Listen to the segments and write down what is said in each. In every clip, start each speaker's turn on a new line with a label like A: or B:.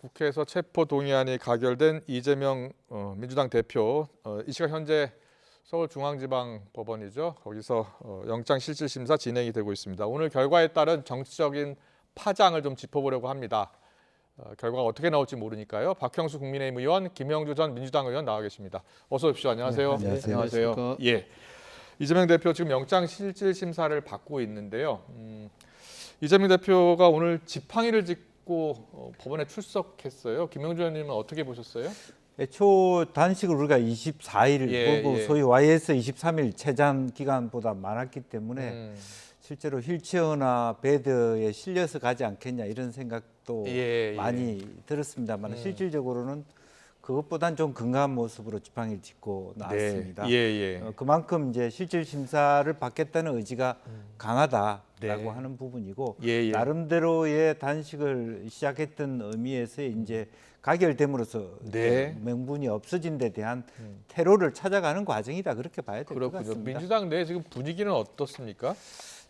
A: 국회에서 체포 동의안이 가결된 이재명 민주당 대표 이 시각 현재 서울중앙지방법원이죠. 거기서 영장실질심사 진행이 되고 있습니다. 오늘 결과에 따른 정치적인 파장을 좀 짚어보려고 합니다. 결과가 어떻게 나올지 모르니까요. 박형수 국민의힘 의원, 김영주 전 민주당 의원 나와 계십니다. 어서 오십시오. 안녕하세요.
B: 네, 안녕하세요.
A: 예, 이재명 대표 지금 영장실질심사를 받고 있는데요. 이재명 대표가 오늘 지팡이를 짚고 법원에 출석했어요. 김영주 의원님은 어떻게 보셨어요?
B: 애초 단식을 우리가 24일 그리고
A: 예.
B: 소위 YS 23일 체장 기간보다 많았기 때문에 실제로 휠체어나 베드에 실려서 가지 않겠냐 이런 생각도 많이 들었습니다만 실질적으로는 그것보단 좀 건강한 모습으로 지팡이를 짚고 나왔습니다. 그만큼 이제 실질 심사를 받겠다는 의지가 강하다라고 하는 부분이고 나름대로의 단식을 시작했던 의미에서 이제 가결됨으로써 명분이 없어진 데 대한 퇴로를 찾아가는 과정이다 그렇게 봐야 될 것 같습니다.
A: 민주당 내 지금 분위기는 어떻습니까?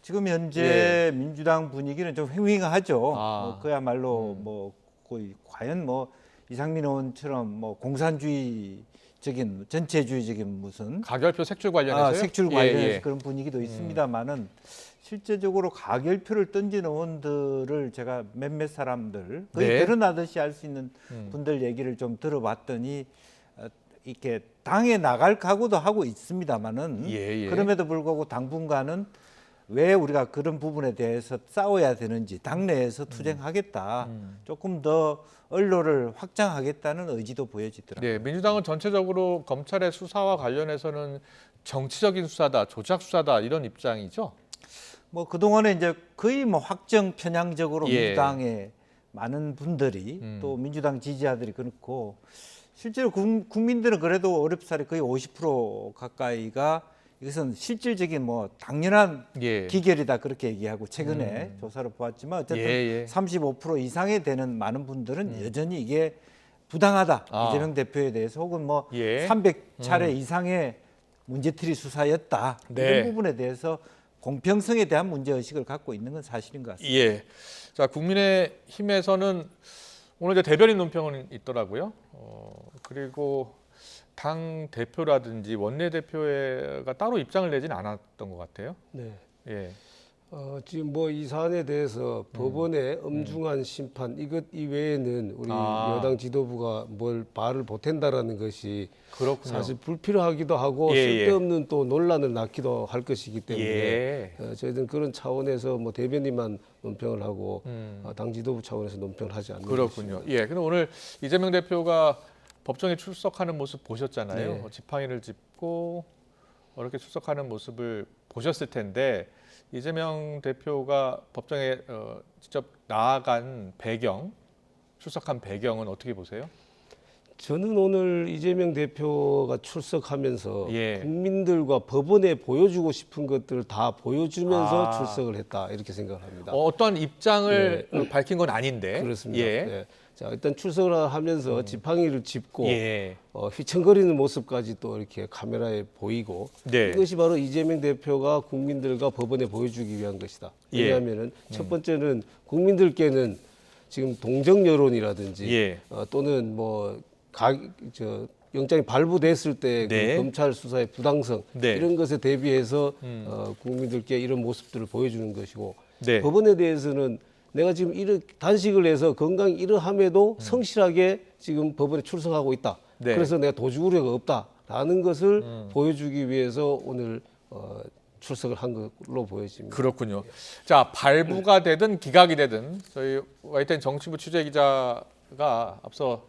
B: 지금 현재 민주당 분위기는 좀 횡행하죠. 그야말로 뭐 거의 과연 뭐 이상민 의원처럼 뭐 공산주의적인 전체주의적인 무슨
A: 가결표 색출 관련해서요?
B: 색출 관련해서 그런 분위기도 있습니다만은 실제적으로 가결표를 던진 의원들을 제가 몇몇 사람들 거의 드러나듯이 할 수 있는 분들 얘기를 좀 들어봤더니 이렇게 당에 나갈 각오도 하고 있습니다만은 그럼에도 불구하고 당분간은 왜 우리가 그런 부분에 대해서 싸워야 되는지 당내에서 투쟁하겠다. 조금 더 언로를 확장하겠다는 의지도 보여지더라고요.
A: 민주당은 전체적으로 검찰의 수사와 관련해서는 정치적인 수사다, 조작 수사다 이런 입장이죠.
B: 뭐 그동안에 이제 거의 뭐 확정 편향적으로 민주당의 많은 분들이 또 민주당 지지자들이 그렇고 실제로 국민들은 그래도 어렵사리 거의 50% 가까이가 이것은 실질적인 뭐 당연한 기결이다 그렇게 얘기하고 최근에 조사를 보았지만 어쨌든 35% 이상이 되는 많은 분들은 여전히 이게 부당하다. 이재명 대표에 대해서 혹은 뭐 300차례 이상의 문제풀이 수사였다. 이런 부분에 대해서 공평성에 대한 문제의식을 갖고 있는 건 사실인 것 같습니다.
A: 자, 국민의힘에서는 오늘 이제 대변인 논평은 있더라고요. 그리고 당 대표라든지 원내대표가 따로 입장을 내지는 않았던 것 같아요.
C: 지금 뭐 이 사안에 대해서 법원의 엄중한 심판 이것 이외에는 우리 여당 지도부가 뭘 말을 보탠다라는 것이 사실 불필요하기도 하고 쓸데없는 또 논란을 낳기도 할 것이기 때문에 저희들은 그런 차원에서 뭐 대변인만 논평을 하고 당 지도부 차원에서 논평을 하지 않는
A: 그렇군요. 근데 오늘 이재명 대표가 법정에 출석하는 모습 보셨잖아요. 지팡이를 짚고 이렇게 출석하는 모습을 보셨을 텐데 이재명 대표가 법정에 직접 나아간 배경, 출석한 배경은 어떻게 보세요?
C: 저는 오늘 이재명 대표가 출석하면서 국민들과 법원에 보여주고 싶은 것들을 다 보여주면서 출석을 했다 이렇게 생각을 합니다.
A: 어떤 입장을 밝힌 건 아닌데.
C: 그렇습니다. 자, 일단 출석을 하면서 지팡이를 짚고 휘청거리는 모습까지 또 이렇게 카메라에 보이고 이것이 바로 이재명 대표가 국민들과 법원에 보여주기 위한 것이다. 왜냐하면은 첫 번째는 국민들께는 지금 동정 여론이라든지 또는 뭐 영장이 발부됐을 때 그 검찰 수사의 부당성 이런 것에 대비해서 국민들께 이런 모습들을 보여주는 것이고 법원에 대해서는 내가 지금 단식을 해서 건강이 이러함에도 성실하게 지금 법원에 출석하고 있다. 그래서 내가 도주 우려가 없다라는 것을 보여주기 위해서 오늘 출석을 한 걸로 보여집니다.
A: 그렇군요. 자, 발부가 되든 기각이 되든 저희 YTN 정치부 취재 기자가 앞서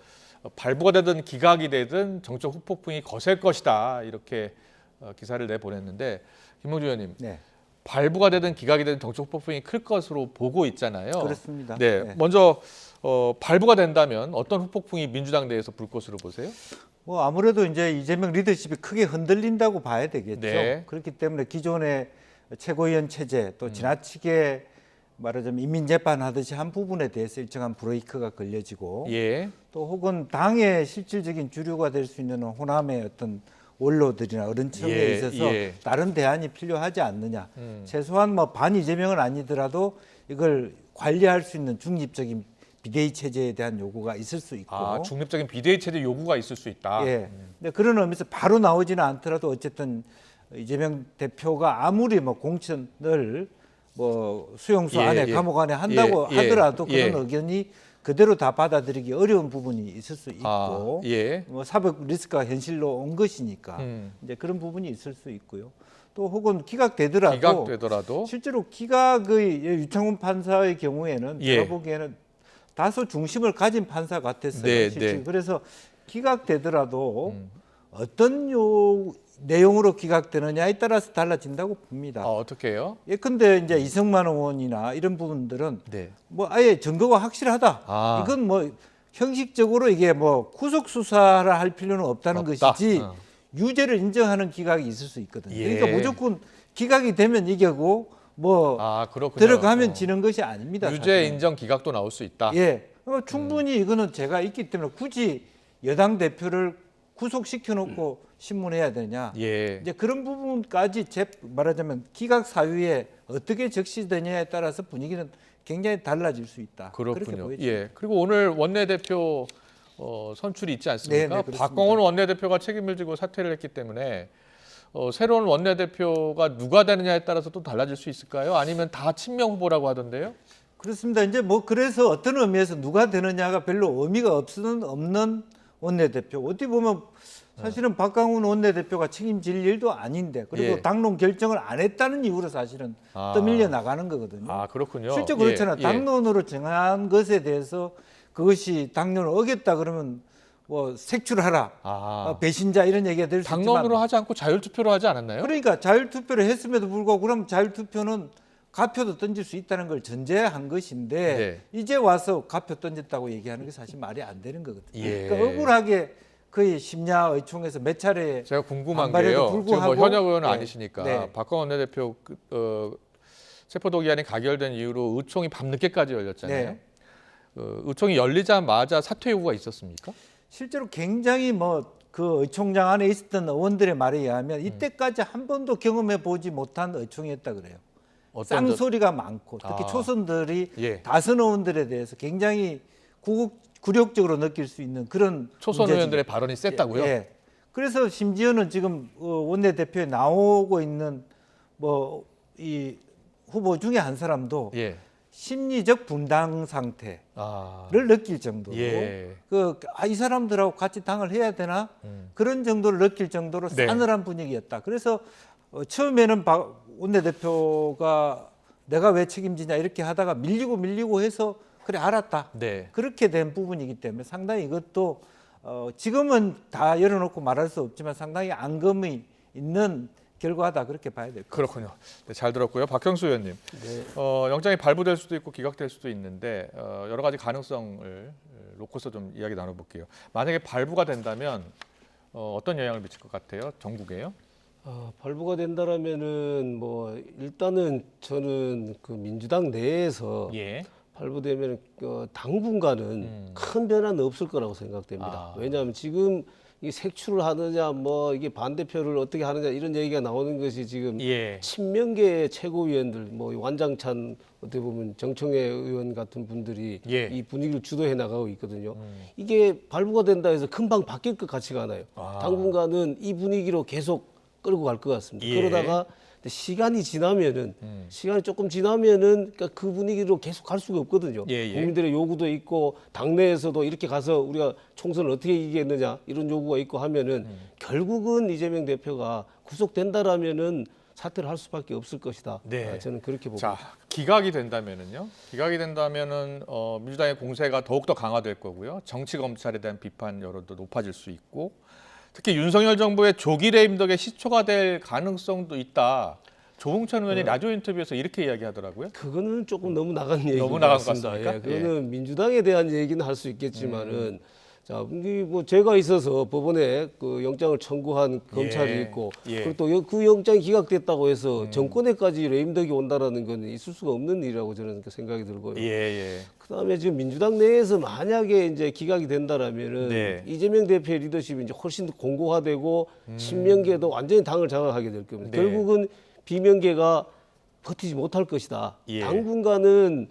A: 발부가 되든 기각이 되든 정적 후폭풍이 거셀 것이다 이렇게 기사를 내보냈는데 김영주 의원님. 발부가 되든 기각이 되든 정적 후폭풍이 클 것으로 보고 있잖아요.
B: 그렇습니다.
A: 먼저 발부가 된다면 어떤 후폭풍이 민주당 내에서 불 것으로 보세요?
B: 뭐 아무래도 이제 이재명 리더십이 크게 흔들린다고 봐야 되겠죠. 그렇기 때문에 기존의 최고위원 체제 또 지나치게 말하자면 인민재판하듯이 한 부분에 대해서 일정한 브레이크가 걸려지고 또 혹은 당의 실질적인 주류가 될 수 있는 호남의 어떤 원로들이나 어른층에 있어서 다른 대안이 필요하지 않느냐. 최소한 뭐 반 이재명은 아니더라도 이걸 관리할 수 있는 중립적인 비대위 체제에 대한 요구가 있을 수 있고
A: 아, 중립적인 비대위 체제 요구가 있을 수 있다.
B: 예. 근데 그런 의미에서 바로 나오지는 않더라도 어쨌든 이재명 대표가 아무리 뭐 공천을 뭐 수용소
A: 예,
B: 안에
A: 예.
B: 감옥 안에 한다고
A: 예, 예,
B: 하더라도 그런
A: 예.
B: 의견이 그대로 다 받아들이기 어려운 부분이 있을 수 있고
A: 예.
B: 뭐 사법 리스크가 현실로 온 것이니까 이제 그런 부분이 있을 수 있고요. 또 혹은 기각되더라도 실제로 기각의 유창훈 판사의 경우에는
A: 예.
B: 제가 보기에는 다소 중심을 가진 판사 같았어요.
A: 네,
B: 실제.
A: 네.
B: 그래서 기각되더라도 어떤 내용으로 기각되느냐에 따라서 달라진다고 봅니다.
A: 어떻게 해요?
B: 예컨대 이제 이성만 의원이나 이런 부분들은
A: 네.
B: 뭐 아예 증거가 확실하다.
A: 아.
B: 이건 뭐 형식적으로 이게 뭐 구속 수사를 할 필요는 없다는
A: 없다.
B: 것이지 유죄를 인정하는 기각이 있을 수 있거든요.
A: 예.
B: 그러니까 무조건 기각이 되면 이겨고 뭐
A: 그렇군요.
B: 들어가면 지는 것이 아닙니다.
A: 유죄
B: 사실은.
A: 인정 기각도 나올 수 있다.
B: 예, 충분히 이거는 제가 있기 때문에 굳이 여당 대표를 구속시켜 놓고 신문해야 되냐.
A: 예.
B: 이제 그런 부분까지 말하자면 기각 사유에 어떻게 적시되냐에 따라서 분위기는 굉장히 달라질 수 있다. 그렇게
A: 그렇군요.
B: 보여집니다.
A: 예. 그리고 오늘 원내대표 선출이 있지 않습니까?
B: 네, 그렇습니다.
A: 박광원 원내대표가 책임을 지고 사퇴를 했기 때문에 새로운 원내대표가 누가 되느냐에 따라서 또 달라질 수 있을까요? 아니면 다 친명 후보라고 하던데요?
B: 그렇습니다. 이제 뭐 그래서 어떤 의미에서 누가 되느냐가 별로 의미가 없는 원내대표. 어떻게 보면 사실은 박광훈 원내대표가 책임질 일도 아닌데 그리고
A: 예.
B: 당론 결정을 안 했다는 이유로 사실은 떠밀려 나가는 거거든요.
A: 그렇군요.
B: 실제 그렇잖아요.
A: 예.
B: 당론으로 정한 것에 대해서 그것이 당론을 어겼다 그러면 뭐 색출하라, 배신자 이런 얘기가 될 수 있지만
A: 당론으로 하지 않고 자율투표로 하지 않았나요?
B: 그러니까 자율투표를 했음에도 불구하고 그럼 자율투표는 가표도 던질 수 있다는 걸 전제한 것인데
A: 네.
B: 이제 와서 가표 던졌다고 얘기하는 게 사실 말이 안 되는 거거든요.
A: 예.
B: 그러니까 억울하게 거의 심야의총에서 몇 차례
A: 제가 궁금한
B: 반발에도
A: 게요. 지금 뭐
B: 불구하고
A: 현역 의원은
B: 네.
A: 아니시니까
B: 네.
A: 박광원 원내대표 체포도 기한이 가결된 이후로 의총이 밤늦게까지 열렸잖아요.
B: 네.
A: 의총이 열리자마자 사퇴 요구가 있었습니까?
B: 실제로 굉장히 뭐 그 의총장 안에 있었던 의원들의 말에 의하면 이때까지 한 번도 경험해 보지 못한 의총이었다 그래요. 쌍소리가 많고 특히 초선들이
A: 예.
B: 다선 의원들에 대해서 굉장히 굴욕적으로 느낄 수 있는 그런
A: 초선
B: 문제지.
A: 의원들의 발언이 셌다고요?
B: 예. 그래서 심지어는 지금 원내대표에 나오고 있는 뭐 이 후보 중에 한 사람도
A: 예.
B: 심리적 분당 상태를 느낄 정도로
A: 예.
B: 이 사람들하고 같이 당을 해야 되나 그런 정도를 느낄 정도로
A: 네.
B: 싸늘한 분위기였다. 그래서 처음에는 원내대표가 내가 왜 책임지냐 이렇게 하다가 밀리고 해서 그래 알았다.
A: 네.
B: 그렇게 된 부분이기 때문에 상당히 이것도 지금은 다 열어놓고 말할 수 없지만 상당히 앙금이 있는 결과다 그렇게 봐야 될 것 같습니다.
A: 그렇군요. 네, 잘 들었고요. 박형수 의원님, 영장이 발부될 수도 있고 기각될 수도 있는데 여러 가지 가능성을 놓고서 좀 이야기 나눠볼게요. 만약에 발부가 된다면 어떤 영향을 미칠 것 같아요? 전국에요?
C: 발부가 된다라면은 뭐 일단은 저는 그 민주당 내에서
A: 예.
C: 발부되면 당분간은 큰 변화는 없을 거라고 생각됩니다. 왜냐하면 지금 이 색출을 하느냐, 뭐 이게 반대표를 어떻게 하느냐 이런 얘기가 나오는 것이 지금
A: 예.
C: 친명계 최고위원들, 뭐 완장찬 어떻게 보면 정청래 의원 같은 분들이
A: 예.
C: 이 분위기를 주도해 나가고 있거든요. 이게 발부가 된다 해서 금방 바뀔 것 같지가 않아요. 당분간은 이 분위기로 계속 끌고 갈 것 같습니다.
A: 예.
C: 그러다가 시간이 지나면은 시간이 조금 지나면은 그러니까 그 분위기로 계속 갈 수가 없거든요.
A: 예.
C: 국민들의 요구도 있고 당내에서도 이렇게 가서 우리가 총선을 어떻게 이기겠느냐 이런 요구가 있고 하면은 결국은 이재명 대표가 구속된다라면은 사퇴를 할 수밖에 없을 것이다.
A: 네.
C: 저는 그렇게 봅니다.
A: 자, 기각이 된다면은요. 기각이 된다면은 민주당의 공세가 더욱더 강화될 거고요. 정치 검찰에 대한 비판 여론도 높아질 수 있고. 특히 윤석열 정부의 조기 레임 덕에 시초가 될 가능성도 있다. 조홍천 의원이 라디오 인터뷰에서 이렇게 이야기하더라고요.
C: 그거는 조금 너무 나간 얘기인
A: 너무
C: 것
A: 나간 것
C: 같습니다.
A: 같습니까?
C: 예, 그거는 민주당에 대한 얘기는 할 수 있겠지만은 자, 뭐 제가 있어서 법원에 그 영장을 청구한 검찰이 있고 그리고 또 그 영장이 기각됐다고 해서 정권에까지 레임덕이 온다라는 건 있을 수가 없는 일이라고 저는 생각이 들고요. 그다음에 지금 민주당 내에서 만약에 이제 기각이 된다라면은 이재명 대표의 리더십이 이제 훨씬 더 공고화되고 친명계도 완전히 당을 장악하게 될 겁니다. 결국은 비명계가 버티지 못할 것이다. 당분간은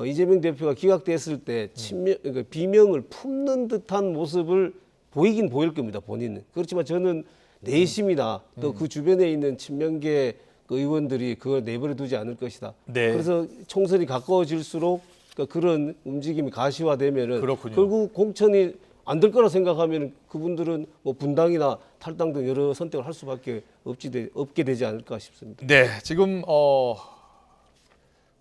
C: 이재명 대표가 기각됐을 때 그러니까 비명을 품는 듯한 모습을 보이긴 보일 겁니다, 본인은. 그렇지만 저는 내심이나 또 그 주변에 있는 친명계 그 의원들이 그걸 내버려 두지 않을 것이다.
A: 네.
C: 그래서 총선이 가까워질수록 그런 움직임이 가시화되면은
A: 그렇군요.
C: 결국 공천이 안 될 거라 생각하면 그분들은 뭐 분당이나 탈당 등 여러 선택을 할 수밖에 없게 되지 않을까 싶습니다.
A: 네, 지금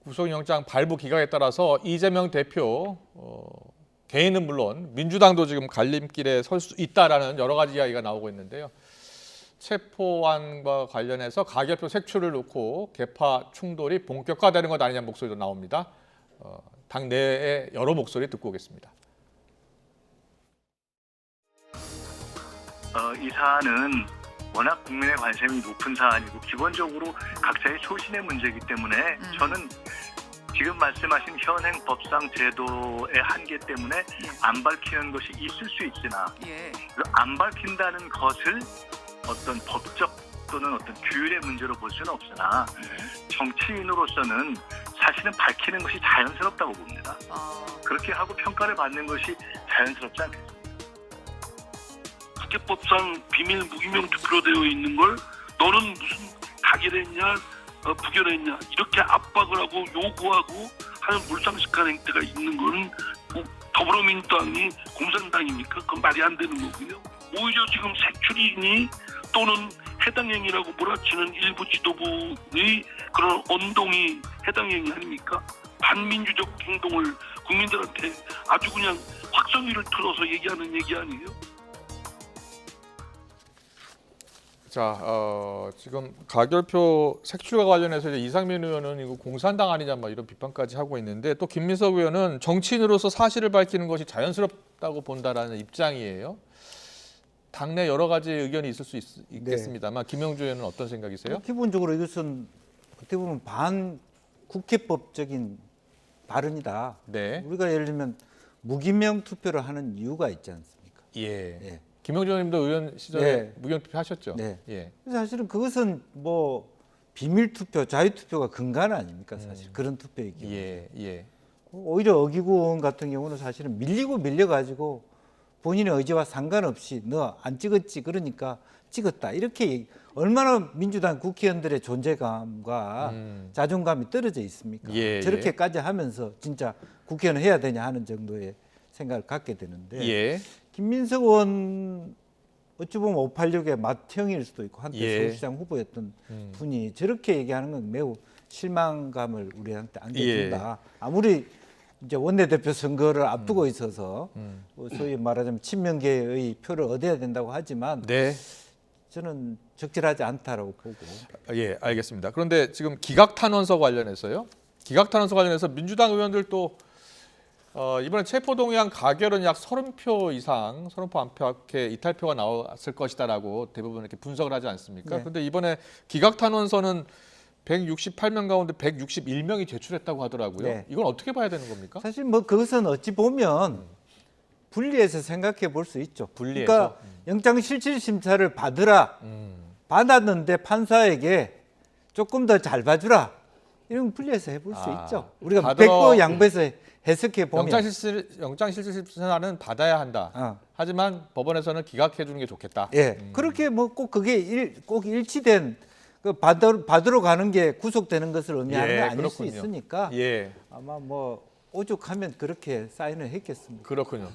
A: 구속영장 발부 기각에 따라서 이재명 대표 개인은 물론 민주당도 지금 갈림길에 설 수 있다라는 여러 가지 이야기가 나오고 있는데요. 체포안과 관련해서 가결표 색출을 놓고 개파 충돌이 본격화되는 것 아니냐는 목소리도 나옵니다. 당 내의 여러 목소리 듣고 오겠습니다.
D: 이 사안은 워낙 국민의 관심이 높은 사안이고 기본적으로 각자의 소신의 문제이기 때문에 저는 지금 말씀하신 현행 법상 제도의 한계 때문에 안 밝히는 것이 있을 수 있으나 안 밝힌다는 것을 어떤 법적 또는 어떤 규율의 문제로 볼 수는 없으나 정치인으로서는 사실은 밝히는 것이 자연스럽다고 봅니다. 그렇게 하고 평가를 받는 것이 자연스럽지 않겠습니까?
E: 국회법상 비밀 무기명 투표로 되어 있는 걸 너는 무슨 가결했냐 부결했냐 이렇게 압박을 하고 요구하고 하는 물상식한 행태가 있는 거는 더불어민주당이 공산당입니까? 그건 말이 안 되는 거고요. 오히려 지금 색출이니 또는 해당 행위라고 몰아치는 일부 지도부의 그런 언동이 해당 행위 아닙니까? 반민주적 행동을 국민들한테 아주 그냥 확성기를 틀어서 얘기하는 얘기 아니에요?
A: 자, 지금 가결표 색출과 관련해서 이제 이상민 의원은 이거 공산당 아니냐 막 이런 비판까지 하고 있는데 또 김민석 의원은 정치인으로서 사실을 밝히는 것이 자연스럽다고 본다라는 입장이에요. 당내 여러 가지 의견이 있을 수 있겠습니다만 김영주 의원은 어떤 생각이세요?
B: 기본적으로 이것은 어떻게 보면 반국회법적인 발언이다.
A: 네.
B: 우리가 예를 들면 무기명 투표를 하는 이유가 있지 않습니까?
A: 예.
B: 예.
A: 김영주 의원님도 의원 시절에
B: 네.
A: 무기명 투표 하셨죠?
B: 네.
A: 예.
B: 사실은 그것은 뭐 비밀 투표, 자유 투표가 근간 아닙니까? 사실 그런 투표이기 때문에.
A: 예.
B: 오히려 어기구 의원 같은 경우는 사실은 밀려가지고 본인의 의지와 상관없이 너 안 찍었지 그러니까 찍었다 이렇게 얼마나 민주당 국회의원들의 존재감과 자존감이 떨어져 있습니까?
A: 예,
B: 저렇게까지 하면서 진짜 국회의원 해야 되냐 하는 정도의 생각을 갖게 되는데
A: 예.
B: 김민석 의원 어찌 보면 586의 맏형일 수도 있고 한때
A: 예.
B: 서울시장 후보였던 분이 저렇게 얘기하는 건 매우 실망감을 우리한테 안겨준다. 아무리 이제 원내대표 선거를 앞두고 있어서 소위 말하자면 친명계의 표를 얻어야 된다고 하지만
A: 네.
B: 저는 적절하지 않다라고 보고.
A: 예, 알겠습니다. 그런데 지금 기각탄원서 관련해서요. 기각탄원서 관련해서 민주당 의원들도 이번에 체포동의안 가결은 약 30표 이상, 30표 안팎의 이탈표가 나왔을 것이다라고 대부분 이렇게 분석을 하지 않습니까?
B: 네.
A: 그런데 이번에 기각탄원서는 168명 가운데 161명이 제출했다고 하더라고요.
B: 네.
A: 이건 어떻게 봐야 되는 겁니까?
B: 사실 뭐 그것은 어찌 보면 분리해서 생각해 볼 수 있죠.
A: 분리해서?
B: 그러니까 영장실질심사를 받으라. 받았는데 판사에게 조금 더 잘 봐주라. 이런 분리해서 해볼 수 있죠. 우리가 백보 양보해서 해석해 보면
A: 영장실질심사는 받아야 한다. 하지만 법원에서는 기각해 주는 게 좋겠다.
B: 예, 그렇게 뭐 꼭 그게 꼭 일치된 그 받으러 가는 게 구속되는 것을 의미하는 게 아닐 수 있으니까
A: 예.
B: 아마 뭐 오죽하면 그렇게 사인을 했겠습니다.
A: 그렇군요.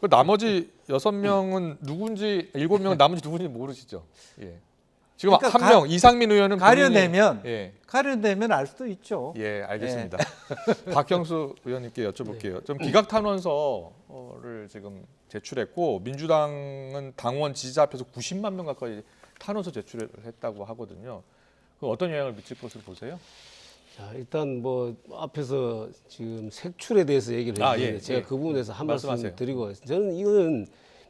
A: 그 나머지 6명은 누군지 7명은 나머지 누군지 모르시죠? 예. 지금
B: 그러니까
A: 한 명 이상민 의원은
B: 가려내면
A: 예.
B: 가려내면 알 수도 있죠.
A: 예, 알겠습니다. 박형수 의원님께 여쭤볼게요. 좀 기각탄원서를 지금 제출했고 민주당은 당원 지지자 합해서 90만 명 가까이 탄원서 제출을 했다고 하거든요. 그 어떤 영향을 미칠 것으로 보세요?
C: 자, 일단 뭐 앞에서 지금 색출에 대해서 얘기를 했는데
A: 예,
C: 제가
A: 예.
C: 그 부분에서 한
A: 말씀하세요.
C: 말씀 드리고 저는 이거는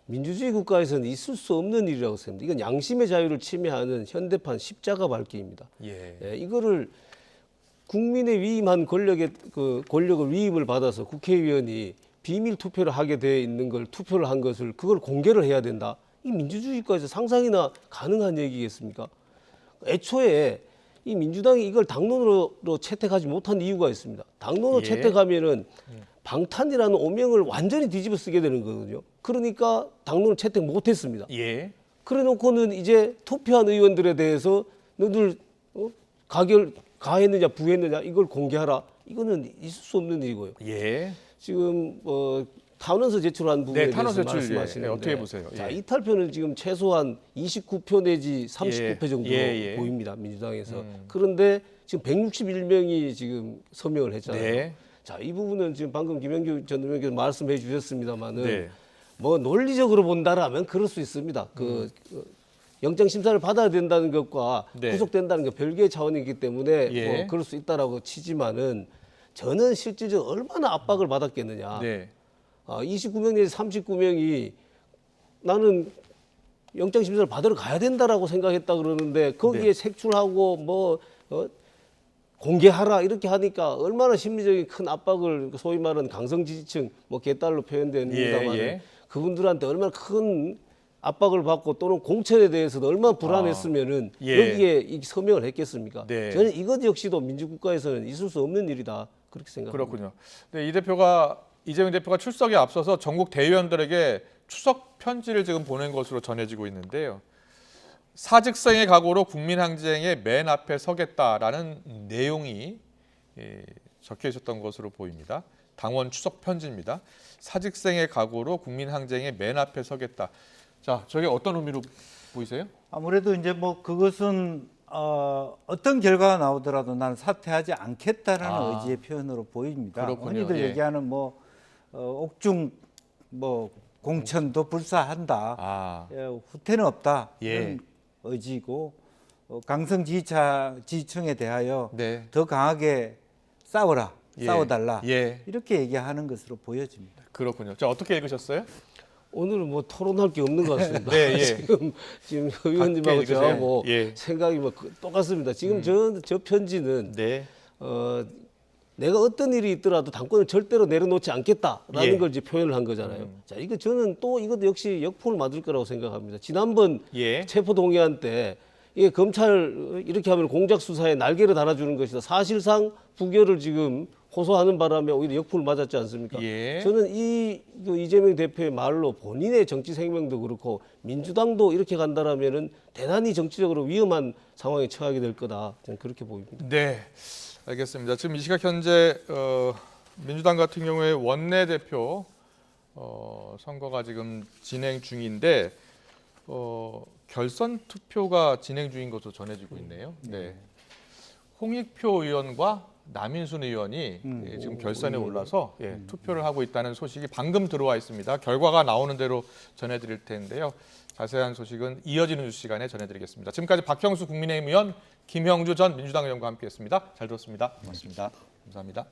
C: 민주주의 국가에서는 있을 수 없는 일이라고 생각합니다. 이건 양심의 자유를 침해하는 현대판 십자가 밟기입니다.
A: 예.
C: 이거를 국민의 위임한 권력의 그 권력을 위임을 받아서 국회의원이 비밀 투표를 하게 돼 있는 걸 투표를 한 것을 그걸 공개를 해야 된다. 이 민주주의 국가에서 상상이나 가능한 얘기겠습니까? 애초에 이 민주당이 이걸 당론으로 채택하지 못한 이유가 있습니다. 당론으로
A: 예.
C: 채택하면은 방탄이라는 오명을 완전히 뒤집어 쓰게 되는 거거든요. 그러니까 당론을 채택 못했습니다.
A: 예.
C: 그래놓고는 이제 투표한 의원들에 대해서 너들 가했느냐 부했느냐 이걸 공개하라. 이거는 있을 수 없는 일이고요.
A: 예.
C: 지금 탄원서 제출한 부분에
A: 네, 탄원서
C: 대해서
A: 제출,
C: 말씀하시는데
A: 예, 어떻게 보세요?
C: 자,
A: 예.
C: 이탈표는 지금 최소한 29표 내지 39표 정도
A: 예, 예.
C: 보입니다. 민주당에서. 그런데 지금 161명이 지금 서명을 했잖아요.
A: 네.
C: 자, 이 부분은 지금 방금 김영규 전 의원께서 말씀해 주셨습니다마는
A: 네.
C: 뭐 논리적으로 본다라면 그럴 수 있습니다. 영장 심사를 받아야 된다는 것과
A: 네.
C: 구속된다는 것 별개의 차원이기 때문에
A: 예.
C: 뭐 그럴 수 있다라고 치지만은 저는 실질적으로 얼마나 압박을 받았겠느냐.
A: 네.
C: 29명 내지 39명이 나는 영장 심사를 받으러 가야 된다라고 생각했다 그러는데 거기에
A: 네.
C: 색출하고 공개하라 이렇게 하니까 얼마나 심리적인 큰 압박을 소위 말하는 강성 지지층 개딸로 표현됩니다만
A: 예.
C: 그분들한테 얼마나 큰 압박을 받고 또는 공천에 대해서도 얼마나 불안했으면은
A: 예.
C: 여기에 이 서명을 했겠습니까?
A: 네.
C: 저는 이것 역시도 민주국가에서는 있을 수 없는 일이다 그렇게 생각합니다.
A: 그렇군요. 네, 이재명 대표가 출석에 앞서서 전국 대의원들에게 추석 편지를 지금 보낸 것으로 전해지고 있는데요. 사직생의 각오로 국민항쟁의 맨 앞에 서겠다라는 내용이 적혀 있었던 것으로 보입니다. 당원 추석 편지입니다. 사직생의 각오로 국민항쟁의 맨 앞에 서겠다. 자, 저게 어떤 의미로 보이세요?
B: 아무래도 이제 뭐 그것은 어떤 결과가 나오더라도 나는 사퇴하지 않겠다라는 의지의 표현으로 보입니다.
A: 그렇군요.
B: 흔히들
A: 예.
B: 얘기하는 옥중 공천도 불사한다. 후퇴는 없다.
A: 예.
B: 이런 의지고 강성 지지층에 대하여
A: 네.
B: 더 강하게 싸워라,
A: 예.
B: 싸워달라.
A: 예.
B: 이렇게 얘기하는 것으로 보여집니다.
A: 그렇군요. 자, 어떻게 읽으셨어요?
C: 오늘은 뭐 토론할 게 없는 것 같습니다.
A: 네, 예.
C: 지금 의원님하고
A: 읽으세요.
C: 저하고
A: 예.
C: 생각이 똑같습니다. 지금 저 편지는
A: 네.
C: 내가 어떤 일이 있더라도 당권을 절대로 내려놓지 않겠다라는
A: 예.
C: 걸 이제 표현을 한 거잖아요. 자, 이거 저는 또 이것도 역시 역풍을 맞을 거라고 생각합니다. 지난번
A: 예.
C: 체포동의안 때 이게 검찰 이렇게 하면 공작 수사에 날개를 달아주는 것이다. 사실상 부결을 지금 호소하는 바람에 오히려 역풍을 맞았지 않습니까?
A: 예.
C: 저는 이재명 대표의 말로 본인의 정치 생명도 그렇고 민주당도 이렇게 간다라면은 대단히 정치적으로 위험한 상황에 처하게 될 거다. 저는 그렇게 보입니다.
A: 네, 알겠습니다. 지금 이 시각 현재 민주당 같은 경우에 원내대표 선거가 지금 진행 중인데 결선 투표가 진행 중인 것으로 전해지고 있네요. 네, 홍익표 의원과 남인순 의원이 지금 결선에 올라서 투표를 하고 있다는 소식이 방금 들어와 있습니다. 결과가 나오는 대로 전해드릴 텐데요. 자세한 소식은 이어지는 뉴스 시간에 전해드리겠습니다. 지금까지 박형수 국민의힘 의원, 김형주 전 민주당 의원과 함께했습니다. 잘 들었습니다. 고맙습니다. 감사합니다.